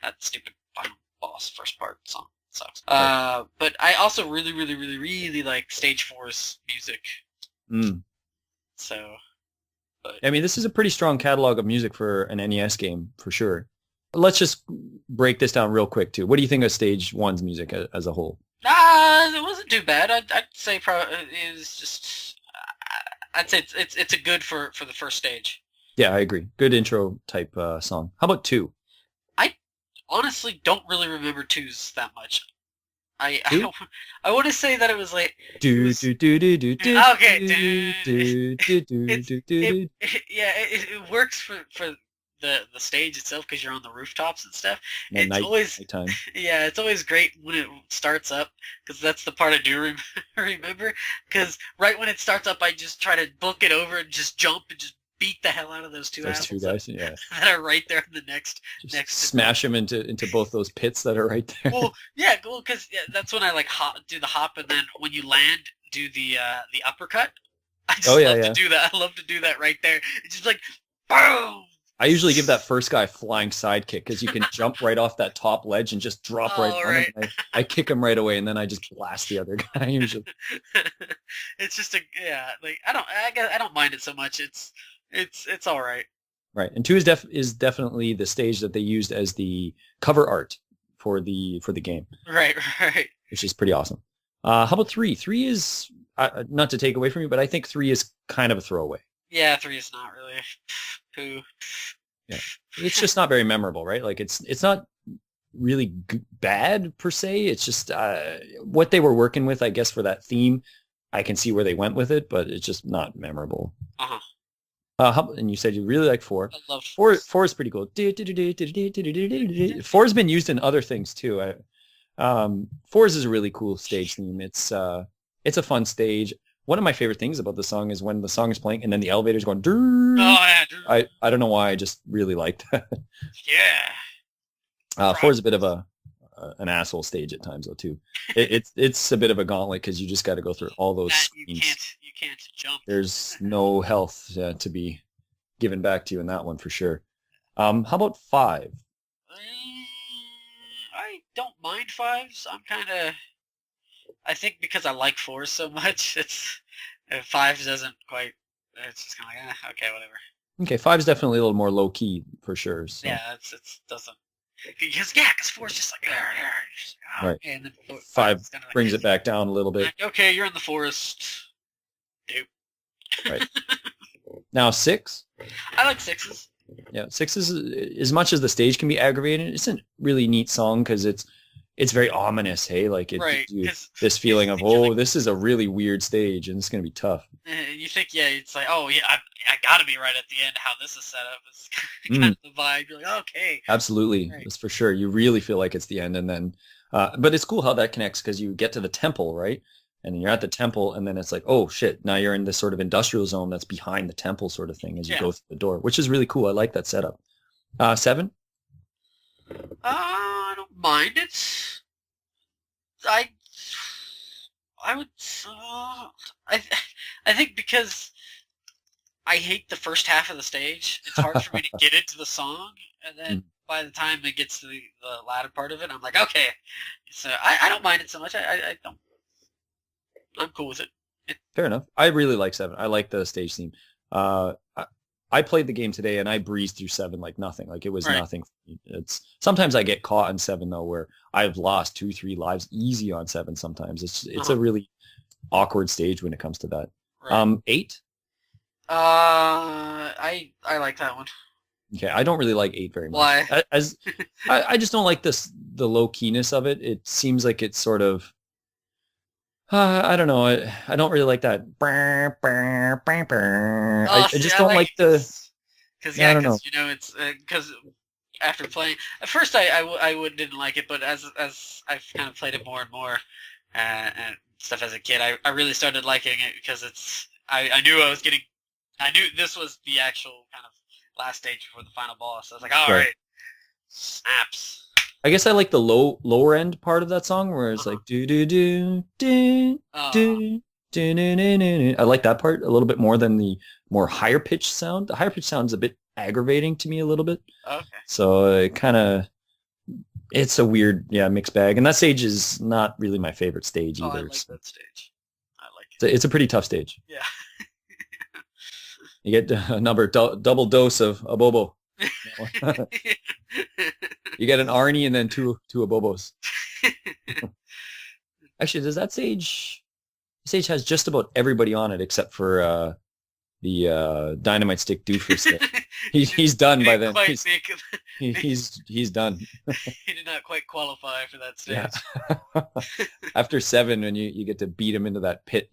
that stupid final boss first part song sucks. Right. But I also really, really, really, really like Stage 4's music. Mm. So, but I mean, this is a pretty strong catalog of music for an NES game, for sure. Let's just break this down real quick, too. What do you think of Stage 1's music as a whole? it wasn't too bad. I'd say probably it was just. I'd say it's a good for the first stage. Yeah, I agree. Good intro type song. How about 2? I honestly don't really remember 2's that much. I Two? I want to say that it was like Do do do do do do Okay, do do do do do do. it works for the stage itself because you're on the rooftops and stuff. And It's always nighttime. yeah, it's always great when it starts up because that's the part I do remember. Because right when it starts up, I just try to book it over and just jump and just beat the hell out of those two Those two assholes guys, yeah. that are right there in the next. Just smash them into both those pits that are right there. Well, yeah, cool, because that's when I like do the hop, and then when you land, do the uppercut. I just Oh, yeah, love yeah. to do that. I love to do that right there. It's just like, boom. I usually give that first guy a flying sidekick because you can jump right off that top ledge and just drop right on him. Right. I kick him right away and then I just blast the other guy usually. It's just like I don't mind it so much. It's all right. Right. And 2 is definitely the stage that they used as the cover art for the game, Right, which is pretty awesome. How about 3? 3 is not to take away from you, but I think 3 is kind of a throwaway. Yeah, 3 is not really. Poo. Yeah. It's just not very memorable, right? Like it's not really bad per se. It's just what they were working with, I guess, for that theme. I can see where they went with it, but it's just not memorable. Uh-huh. And you said you really like 4. I love 4 is pretty cool. 4's been used in other things too. 4's is a really cool stage theme. It's a fun stage. One of my favorite things about the song is when the song is playing and then the elevator's going. Oh yeah. I don't know why. I just really like that. Yeah. 4 is a bit of an asshole stage at times though too. It's a bit of a gauntlet because you just got to go through all those screens. You can't jump. There's no health to be given back to you in that one for sure. How about 5? I don't mind 5s. I'm kind of I think because I like 4 so much, it's 5 doesn't quite. It's just kind of like, okay, whatever. Okay, 5 is definitely a little more low key for sure. So. Yeah, it's doesn't because 4 is just like, just, Right. and then 5 5 is kind of brings it back down a little bit. like, okay, you're in the forest, dude. Right. Now 6. I like 6s. Yeah, 6 is as much as the stage can be aggravating. It's a really neat song because it's very ominous. Hey, like it Right, gives you 'cause this feeling of like, this is a really weird stage and it's going to be tough. you think it's like, oh yeah, I gotta be right at the end. How this is set up is kind of the vibe. You're like, okay, Absolutely, right. that's for sure. You really feel like it's the end, and then, but it's cool how that connects because you get to the temple, right? And then you're at the temple, and then it's like, oh shit, now you're in this sort of industrial zone that's behind the temple, sort of thing, as you go through the door, which is really cool. I like that setup. 7. I don't mind it. I I would. I I think because I hate the first half of the stage. It's hard for me to get into the song, and then by the time it gets to the latter part of it, I'm like, okay. So I don't mind it so much. I don't. I'm cool with it. Fair enough. I really like 7. I like the stage theme. I played the game today and I breezed through 7 like nothing. Like it was nothing. It's sometimes I get caught on 7 though, where I've lost 2-3 lives easy on 7. Sometimes it's a really awkward stage when it comes to that. Right. 8. I like that one. Okay, I don't really like 8 very much. Why? I just don't like the low keyness of it. It seems like it's sort of I don't know. I don't really like that. I just don't like the. Because I don't know. you know it's because after playing at first I didn't like it, but as I've kind of played it more and more and stuff as a kid, I really started liking it because I knew I knew this was the actual kind of last stage before the final boss. I was like, all right, snaps. I guess I like the lower end part of that song where it's like do do do do do do. I like that part a little bit more than the more higher pitched sound. The higher pitched sound is a bit aggravating to me a little bit. Okay. So it kind of it's a weird mixed bag, and that stage is not really my favorite stage either. I like that stage. I like it. It's a pretty tough stage. Yeah. You get a double dose of Abobo. You get an Arnie and then two Abobos. Actually, does that stage has just about everybody on it except for the Dynamite Stick Doofus. He's done by then. He's done. He did not quite qualify for that stage. Yeah. After 7, when you get to beat him into that pit,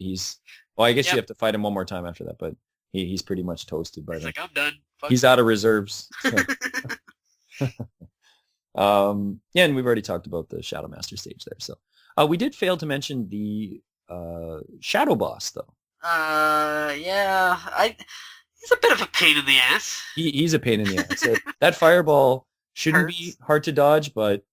I guess you have to fight him one more time after that, but he's pretty much toasted by then. He's like, I'm done. He's out of reserves. So. And we've already talked about the Shadow Master stage there. So we did fail to mention the Shadow Boss, though. He's a bit of a pain in the ass. He's a pain in the ass. That fireball shouldn't be hard to dodge, but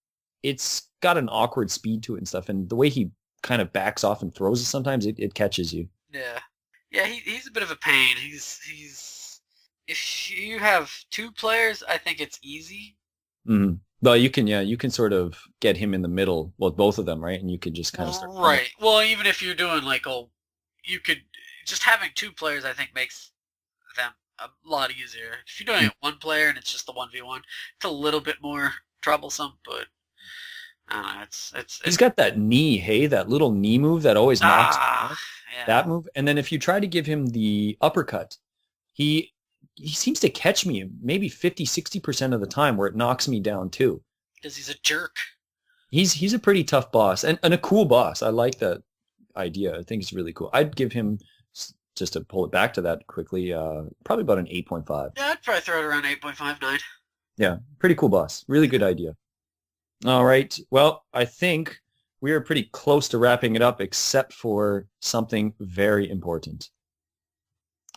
it's got an awkward speed to it and stuff. And the way he kind of backs off and throws it sometimes, it catches you. Yeah, he's a bit of a pain. He's if you have 2 players, I think it's easy. Mm-hmm. Well, you can sort of get him in the middle, well, both of them, right? And you could just kind of start. Right. Well, even if you're doing you could just having 2 players, I think makes them a lot easier. If you're doing it 1 player and it's just the 1v1, it's a little bit more troublesome, but I don't know. It's he's got that knee, that little knee move that always knocks him out. Yeah. That move, and then if you try to give him the uppercut, he seems to catch me maybe 50-60% of the time where it knocks me down too. Because he's a jerk. He's a pretty tough boss and a cool boss. I like that idea. I think it's really cool. I'd give him, just to pull it back to that quickly, probably about an 8.5. Yeah, I'd probably throw it around 8.59. Yeah, pretty cool boss. Really good idea. All right. Well, I think we are pretty close to wrapping it up, except for something very important.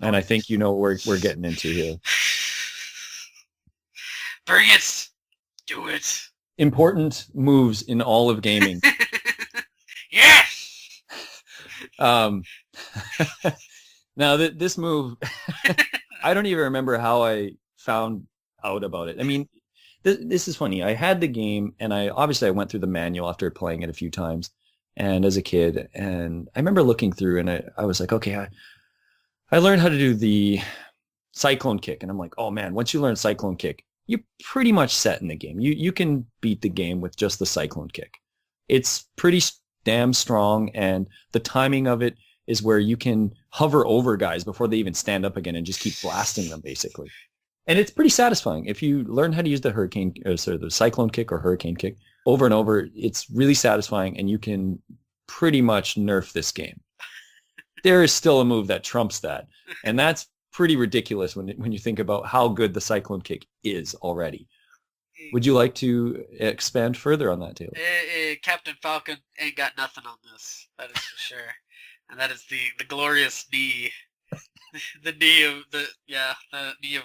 And I think you know what we're getting into here. Bring it. Do it. Important moves in all of gaming. Yes! Now, this move, I don't even remember how I found out about it. I mean, this is funny. I had the game, and I went through the manual after playing it a few times. and as a kid, and I remember looking through, and I was like, okay, I learned how to do the cyclone kick, and I'm like, oh man, once you learn cyclone kick, you're pretty much set in the game. You can beat the game with just the cyclone kick. It's pretty damn strong, and the timing of it is where you can hover over guys before they even stand up again and just keep blasting them, basically. And it's pretty satisfying. If you learn how to use the the cyclone kick or hurricane kick over and over, it's really satisfying, and you can pretty much nerf this game. There is still a move that trumps that, and that's pretty ridiculous when you think about how good the cyclone kick is already. Would you like to expand further on that, Taylor? Captain Falcon ain't got nothing on this. That is for sure. And that is the glorious knee, the knee of the knee of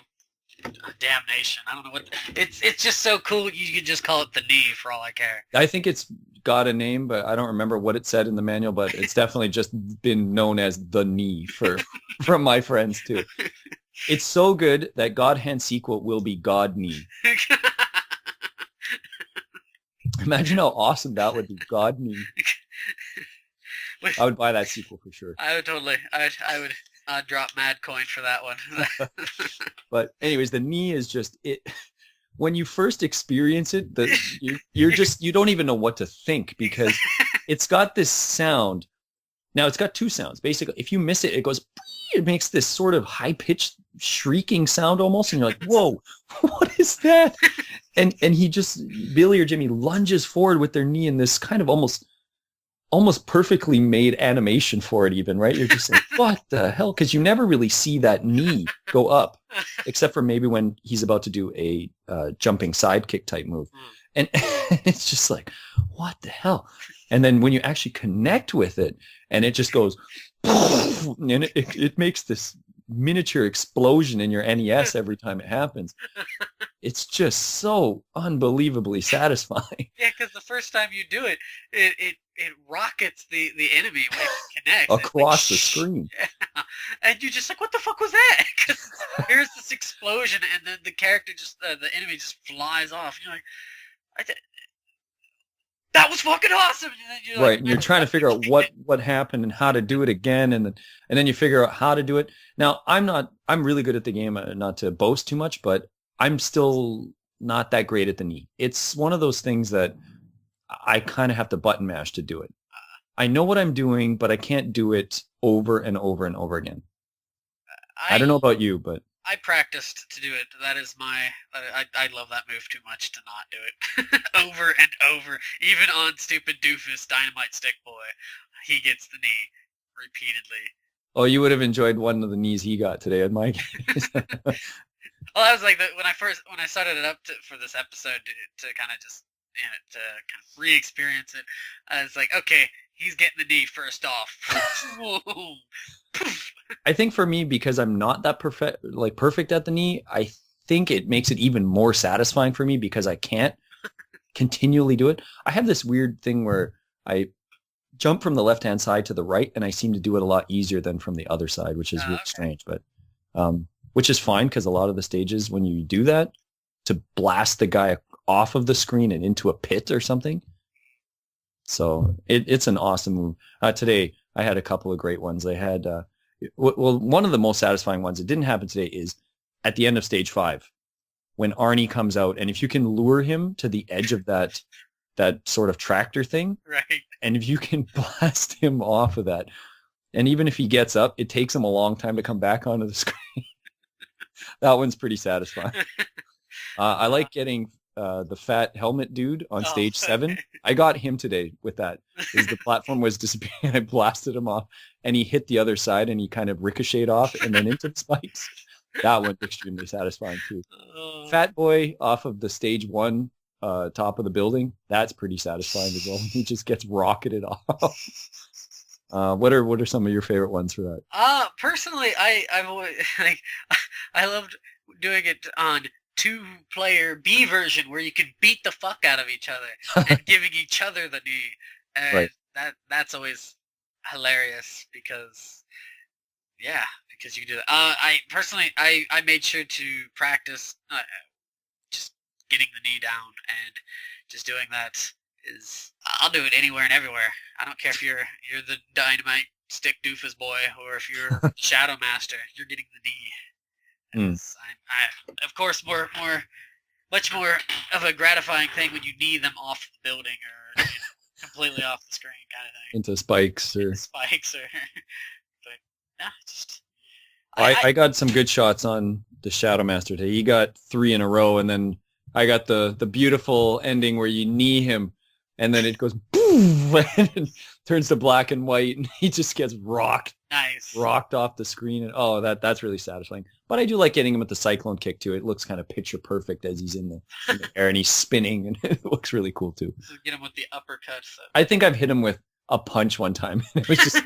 damnation. I don't know what it's just so cool. You can just call it the knee for all I care. I think it's got a name, but I don't remember what it said in the manual. But it's definitely just been known as the knee from my friends too. It's so good that God Hand sequel will be God Knee. Imagine how awesome that would be, God Knee. I would buy that sequel for sure. I would totally. I would drop mad coin for that one. But anyways, the knee is just it. When you first experience it, you don't even know what to think, because it's got this sound. Now it's got two sounds. Basically, if you miss it, it goes. It makes this sort of high-pitched shrieking sound almost, and you're like, "Whoa, what is that?" And he just Billy or Jimmy lunges forward with their knee in this kind of almost perfectly made animation for it, even, right? You're just like, what the hell? Because you never really see that knee go up, except for maybe when he's about to do a jumping sidekick type move. And it's just like, what the hell? And then when you actually connect with it, and it just goes, and it makes this miniature explosion in your NES every time it happens. It's just so unbelievably satisfying. Yeah, because the first time you do it, it rockets the enemy when it connects Across the screen. Yeah. And you're just like, what the fuck was that? Because here's this explosion, and then the character the enemy just flies off. And you're like, that was fucking awesome. And then you're right, and you're trying to figure out what happened and how to do it again, and then you figure out how to do it. Now, I'm really good at the game, not to boast too much, but I'm still not that great at the knee. It's one of those things that I kind of have to button mash to do it. I know what I'm doing, but I can't do it over and over and over again. I don't know about you, but I practiced to do it. That is I love that move too much to not do it. Over and over. Even on stupid doofus Dynamite Stick Boy, he gets the knee repeatedly. Oh, you would have enjoyed one of the knees he got today at my case. Well, I was like, when I started it up for this episode to kind of just, to kind of re-experience it, I was like, okay, he's getting the knee first off. I think for me, because I'm not that perfect at the knee, I think it makes it even more satisfying for me because I can't continually do it. I have this weird thing where I jump from the left-hand side to the right, and I seem to do it a lot easier than from the other side, which is really strange, but which is fine because a lot of the stages, when you do that, to blast the guy off of the screen and into a pit or something. So it's an awesome move. Today, I had a couple of great ones. I had, one of the most satisfying ones, it didn't happen today, is at the end of stage 5, when Arnie comes out, and if you can lure him to the edge of that sort of tractor thing, right, and if you can blast him off of that, and even if he gets up, it takes him a long time to come back onto the screen. That one's pretty satisfying. I like getting the fat helmet dude on stage 7. I got him today with that. The platform was disappearing. I blasted him off, and he hit the other side, and he kind of ricocheted off and then into the spikes. That one's extremely satisfying too. Fat boy off of the stage 1 top of the building. That's pretty satisfying as well. He just gets rocketed off. What are some of your favorite ones for that? Personally, I've always, like, I loved doing it on 2-player B version where you could beat the fuck out of each other and giving each other the knee. And right. That's always hilarious because you do that. I personally, I made sure to practice just getting the knee down and just doing that is I'll do it anywhere and everywhere. I don't care if you're the dynamite stick doofus boy or if you're Shadow Master. You're getting the knee. I of course much more of a gratifying thing when you knee them off the building or completely off the screen kind of thing. Into spikes or but yeah, just I got some good shots on the Shadow Master today. He got 3 in a row, and then I got the beautiful ending where you knee him, and then it goes boom, and it turns to black and white, and he just gets rocked off the screen. And that's really satisfying. But I do like getting him with the cyclone kick too. It looks kind of picture perfect as he's in the air and he's spinning, and it looks really cool too. So get him with the uppercut. So. I think I've hit him with a punch one time. It was just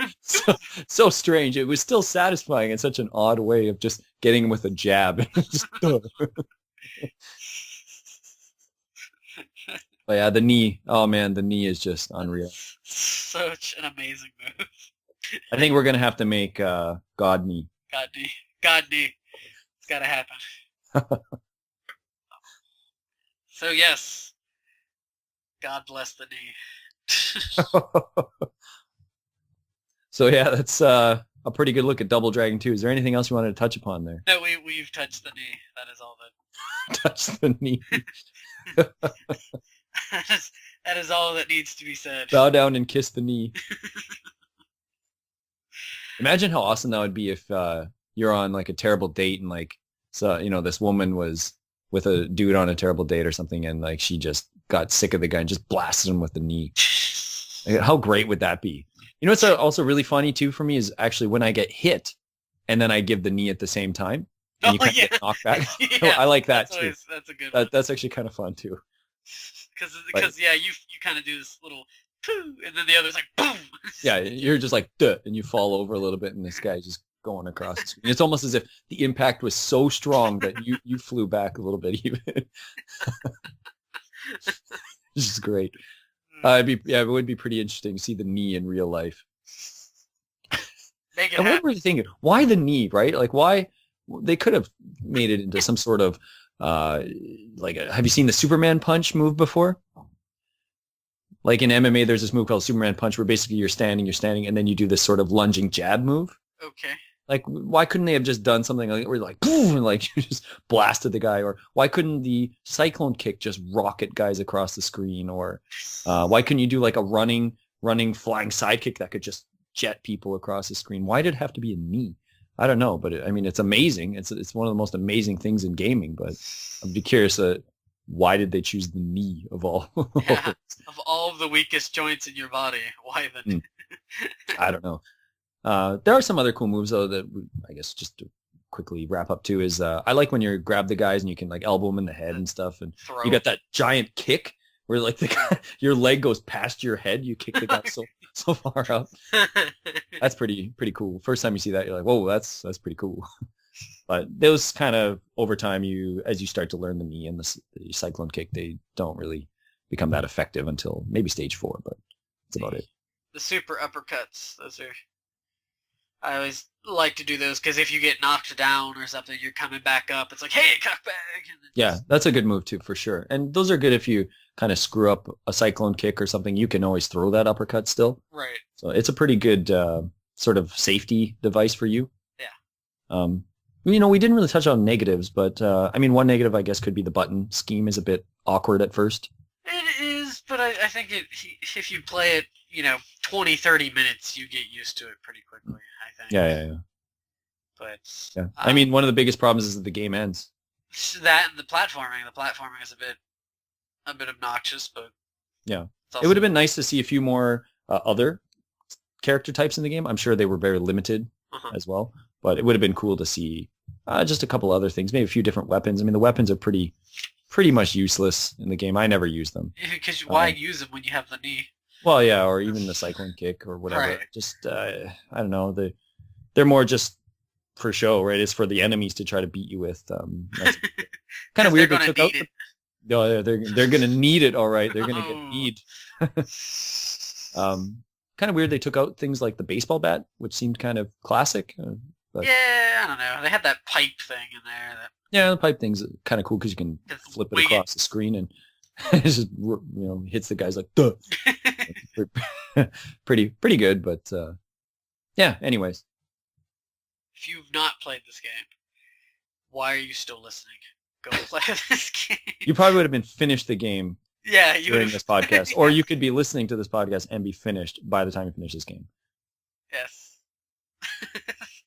so strange. It was still satisfying in such an odd way of just getting him with a jab. But yeah, the knee. Oh man, the knee is just unreal. Such an amazing move. I think we're gonna have to make God knee. God knee. It's gotta happen. So yes, God bless the knee. So yeah, that's a pretty good look at Double Dragon 2. Is there anything else you wanted to touch upon there? No, we've touched the knee. That is all that. Touch the knee. That is all that needs to be said. Bow down and kiss the knee. Imagine how awesome that would be if you're on like a terrible date and like this woman was with a dude on a terrible date or something, and like she just got sick of the guy and just blasted him with the knee. Like, how great would that be? You know what's also really funny too for me is actually when I get hit and then I give the knee at the same time and you kind of get knocked back. Yeah, I like that too. That's a good one. That's actually kind of fun too. Because yeah, you kind of do this little poo, and then the other's like boom. Yeah, you're just like duh, and you fall over a little bit, and this guy's just going across the screen. It's almost as if the impact was so strong that you flew back a little bit even. This is great. It would be pretty interesting to see the knee in real life. Make it and what were you thinking? Why the knee, right? Like why they could have made it into some sort of have you seen the Superman punch move before? Like in MMA, there's this move called Superman punch where basically you're standing, and then you do this sort of lunging jab move. Okay. Like, why couldn't they have just done something like where you're like, boom, and like you just blasted the guy? Or why couldn't the cyclone kick just rocket guys across the screen? Or why couldn't you do like a running flying sidekick that could just jet people across the screen? Why did it have to be a knee? I don't know, but it's amazing. It's one of the most amazing things in gaming. But I'd be curious, why did they choose the knee of all? Yeah, of all of the weakest joints in your body, why the knee? I don't know. There are some other cool moves though that I guess just to quickly wrap up too is I like when you grab the guys and you can like elbow them in the head and stuff, and you got that giant kick where like the guy, your leg goes past your head, you kick the guy so far up. That's pretty cool. First time you see that, you're like, whoa, that's pretty cool. But those kind of over time, as you start to learn the knee and the cyclone kick, they don't really become that effective until maybe stage 4, but that's about it. The super uppercuts, I always like to do those because if you get knocked down or something, you're coming back up. It's like, hey, cockbag. Yeah, that's a good move too, for sure. And those are good if you kind of screw up a cyclone kick or something. You can always throw that uppercut still. Right. So it's a pretty good sort of safety device for you. Yeah. We didn't really touch on negatives, but one negative I guess could be the button scheme is a bit awkward at first. It is, but I think if you play it, 20, 30 minutes, you get used to it pretty quickly, I think. Yeah. But yeah. One of the biggest problems is that the game ends. That and the platforming. The platforming is a bit obnoxious, but yeah, it would have been nice to see a few more other character types in the game. I'm sure they were very limited as well, but it would have been cool to see just a couple other things, maybe a few different weapons. The weapons are pretty much useless in the game. I never use them. Because why use them when you have the knee? Well, yeah, or even the cyclone kick or whatever. Right. Just, I don't know. They're more just for show, right? It's for the enemies to try to beat you with. That's kind of weird. They took out. No, they're going to need it. All right, they're going to get need. Kind of weird. They took out things like the baseball bat, which seemed kind of classic. But, yeah, I don't know. They had that pipe thing in there. Yeah, the pipe thing's kind of cool because you can flip it across the screen and It's just, hits the guys like, duh. Pretty good, but yeah, anyways. If you've not played this game, why are you still listening? Go play this game. You probably would have been finished the game Yeah, you during would this podcast, or you could be listening to this podcast and be finished by the time you finish this game. Yes.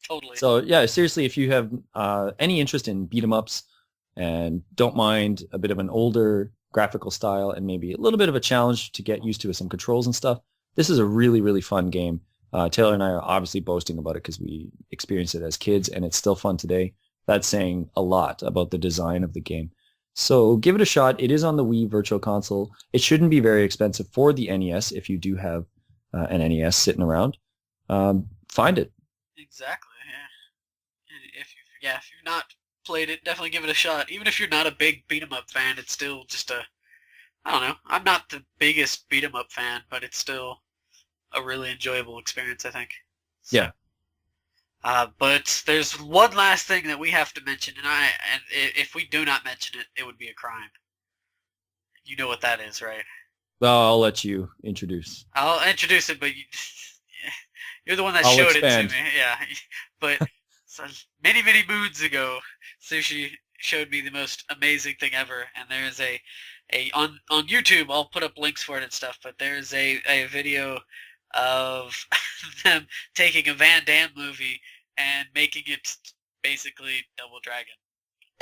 Totally. So yeah, seriously, if you have any interest in beat 'em ups and don't mind a bit of an older graphical style and maybe a little bit of a challenge to get used to with some controls and stuff, this is a really, really fun game. Taylor and I are obviously boasting about it because we experienced it as kids, and it's still fun today. That's saying a lot about the design of the game. So give it a shot. It is on the Wii Virtual Console. It shouldn't be very expensive for the NES if you do have an NES sitting around. Find it. Exactly. Yeah. If you've not played it, definitely give it a shot. Even if you're not a big beat 'em up fan, it's still just I don't know. I'm not the biggest beat 'em up fan, but it's still a really enjoyable experience, I think. So, yeah. But there's one last thing that we have to mention, and if we do not mention it, it would be a crime. You know what that is, right? Well, I'll let you introduce. I'll introduce it, but you're the one that I'll showed expand. it to me. Yeah, but so many, many moons ago, Sushi showed me the most amazing thing ever, and there's on YouTube, I'll put up links for it and stuff, but there's a video of them taking a Van Damme movie and making it basically Double Dragon.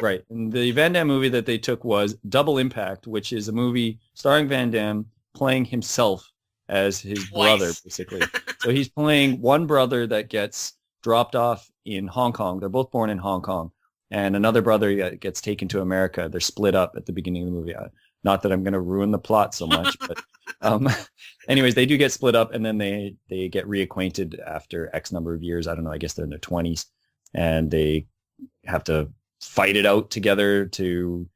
Right. And the Van Damme movie that they took was Double Impact, which is a movie starring Van Damme playing himself as his brother, basically. So he's playing one brother that gets dropped off in Hong Kong. They're both born in Hong Kong. And another brother gets taken to America. They're split up at the beginning of the movie. Not that I'm going to ruin the plot so much, but anyways, they do get split up, and then they get reacquainted after X number of years. I don't know. I guess they're in their 20s, and they have to fight it out together to,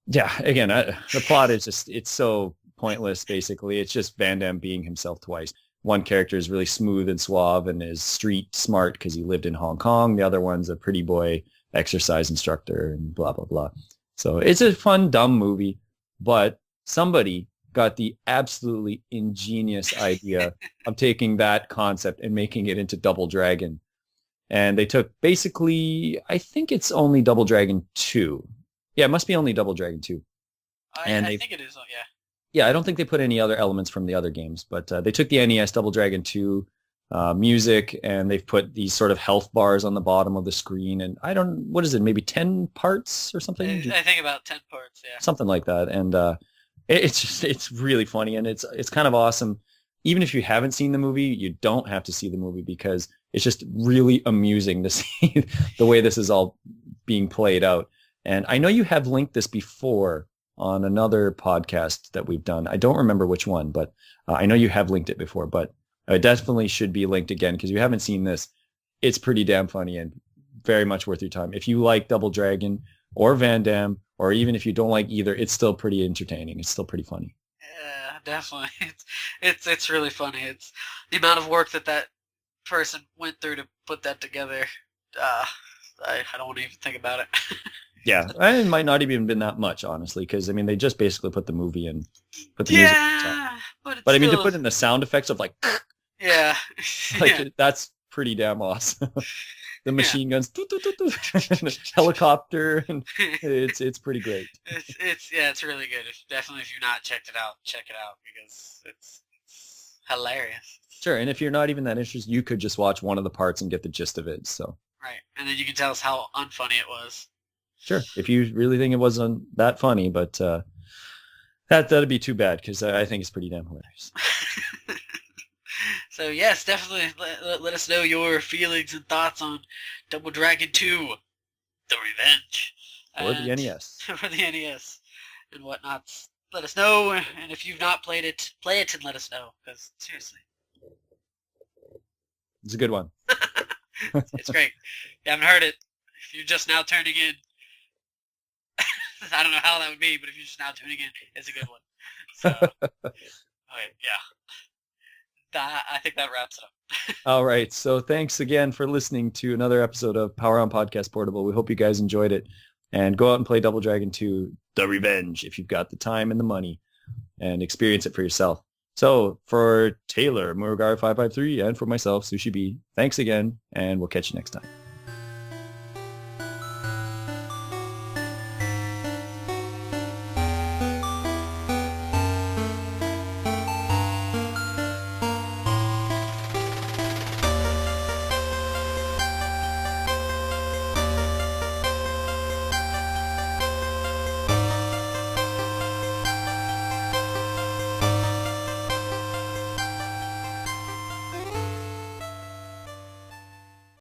yeah, again, the plot is just, it's so pointless, basically. It's just Van Damme being himself twice. One character is really smooth and suave and is street smart because he lived in Hong Kong. The other one's a pretty boy exercise instructor and blah, blah, blah. So it's a fun, dumb movie, but somebody got the absolutely ingenious idea of taking that concept and making it into Double Dragon. And they took basically, I think it's only Double Dragon 2. Yeah, it must be only Double Dragon 2. I think it is, yeah. Yeah, I don't think they put any other elements from the other games, but they took the NES Double Dragon 2 music, and they've put these sort of health bars on the bottom of the screen. And what is it, maybe 10 parts or something? I think about 10 parts, yeah. Something like that. And it's really funny, and it's kind of awesome. Even if you haven't seen the movie, you don't have to see the movie because it's just really amusing to see the way this is all being played out. And I know you have linked this before on another podcast that we've done. I don't remember which one, but I know you have linked it before, but it definitely should be linked again because you haven't seen this. It's pretty damn funny and very much worth your time. If you like Double Dragon or Van Damme, or even if you don't like either, it's still pretty entertaining. It's still pretty funny. Yeah, definitely. It's really funny. It's the amount of work that person went through to put that together. I don't want to even think about it. Yeah, it might not have even been that much, honestly, because I mean they just basically put the movie in, put the music. Yeah, but I mean to put in the sound effects of like, yeah, that's pretty damn awesome. The machine guns, helicopter, and it's pretty great. It's really good. Definitely, if you've not checked it out, check it out because it's hilarious. Sure, and if you're not even that interested, you could just watch one of the parts and get the gist of it. So right, and then you can tell us how unfunny it was. Sure, if you really think it wasn't that funny, but that'd be too bad because I think it's pretty damn hilarious. So yes, definitely let us know your feelings and thoughts on Double Dragon 2, The Revenge. Or the NES. For the NES and whatnot. Let us know, and if you've not played it, play it and let us know, because seriously. It's a good one. It's great. If you haven't heard it, if you're just now turning in, I don't know how that would be, but if you're just now tuning in, it's a good one. So, okay, yeah. I think that wraps it up. All right. So thanks again for listening to another episode of Power On Podcast Portable. We hope you guys enjoyed it. And go out and play Double Dragon 2, The Revenge, if you've got the time and the money, and experience it for yourself. So for Taylor, Murugar553, and for myself, Sushi B, thanks again, and we'll catch you next time.